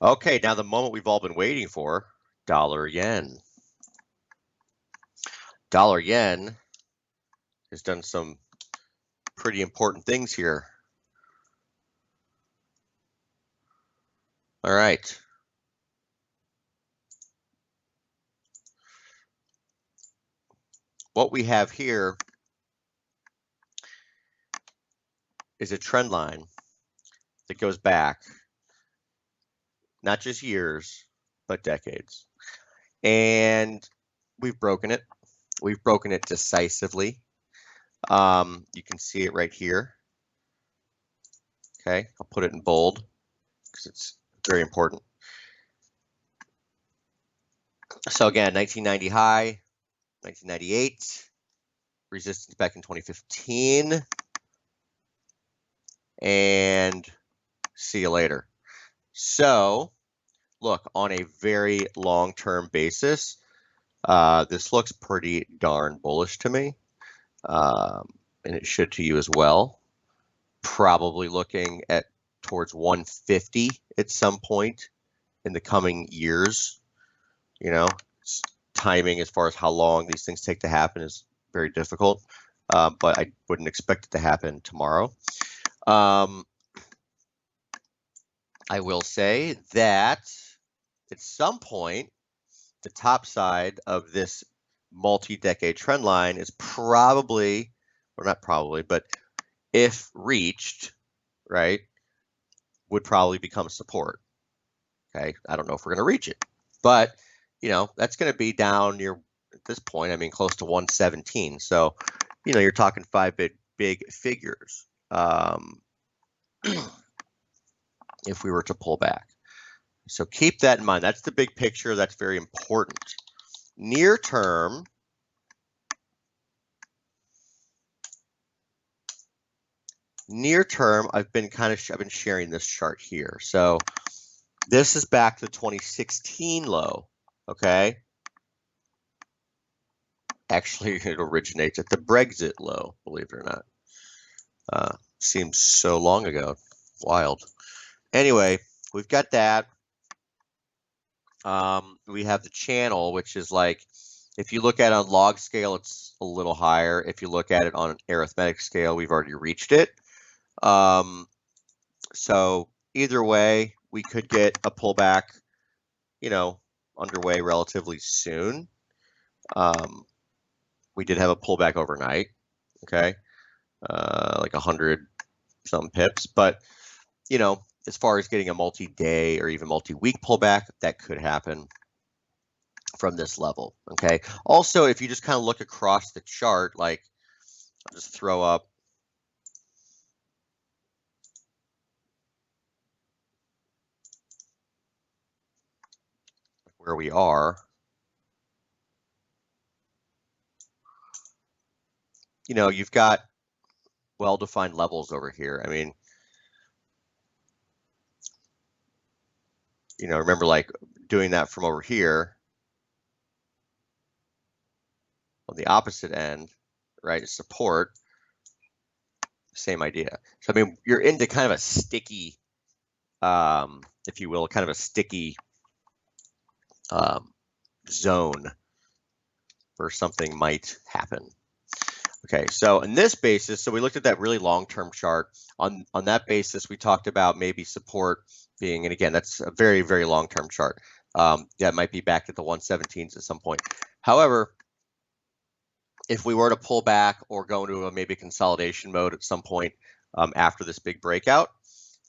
Okay, now the moment we've all been waiting for, dollar yen. Dollar yen has done some pretty important things here. All right. What we have here is a trend line that goes back not just years, but decades. And we've broken it. We've broken it decisively. You can see it right here. Okay, I'll put it in bold because it's very important. So again, 1990 high, 1998, resistance back in 2015, and see you later. So look, on a very long-term basis, this looks pretty darn bullish to me, and it should to you as well. Probably looking at towards 150 at some point in the coming years. You know, timing as far as how long these things take to happen is very difficult, but I wouldn't expect it to happen tomorrow. I will say that at some point, the top side of this multi-decade trend line is probably, or not probably, but if reached, right, would probably become support. Okay, I don't know if we're going to reach it, but you know, that's going to be down near, at this point, I mean, close to 117. So, you know, you're talking five big figures if we were to pull back. So keep that in mind. That's the big picture. That's very important. Near term, I've been sharing this chart here. So this is back to the 2016 low. Okay. Actually, it originates at the Brexit low, believe it or not. Seems so long ago. Wild. Anyway, we've got that. We have the channel, which is like, if you look at it on log scale, it's a little higher. If you look at it on an arithmetic scale, we've already reached it. So either way, we could get a pullback, you know, underway relatively soon. We did have a pullback overnight, okay, like 100 some pips, but you know, as far as getting a multi-day or even multi-week pullback, that could happen from this level, okay? Also, if you just kind of look across the chart, like, I'll just throw up where we are. You know, you've got well-defined levels over here. I mean, you know, remember like doing that from over here on the opposite end, right? Support, same idea. So, I mean, you're into kind of a sticky, if you will, kind of a sticky zone where something might happen. Okay, so in this basis, so we looked at that really long-term chart. On that basis, we talked about maybe support being, and again, that's a very, very long-term chart. That might be back at the 117s at some point. However, if we were to pull back or go into a maybe consolidation mode at some point after this big breakout,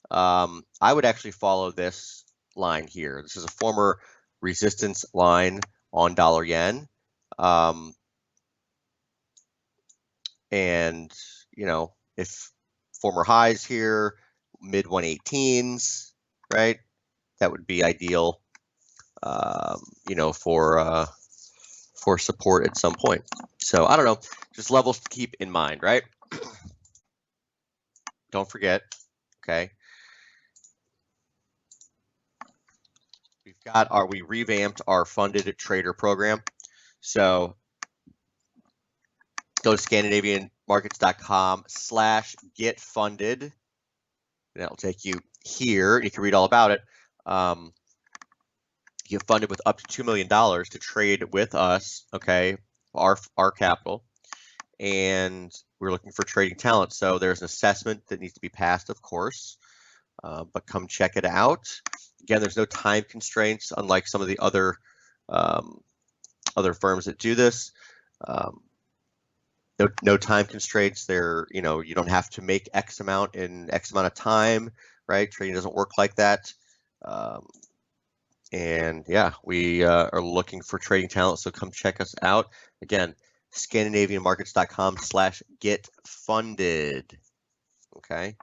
I would actually follow this line here. This is a former resistance line on dollar yen. And, you know, if former highs here, mid 118s, right? That would be ideal, you know, for support at some point. So I don't know, just levels to keep in mind, right? Don't forget, okay? We revamped our funded trader program. So go to scandinavianmarkets.com/getfunded. That'll take you here. You can read all about it. get funded with up to $2 million to trade with us, okay, our capital. And we're looking for trading talent. So there's an assessment that needs to be passed, of course, but come check it out. Again, there's no time constraints, unlike some of the other firms that do this. No time constraints. There, you don't have to make X amount in X amount of time, right? Trading doesn't work like that. And yeah, we are looking for trading talent, so come check us out. Again, ScandinavianMarkets.com/getfunded. Okay.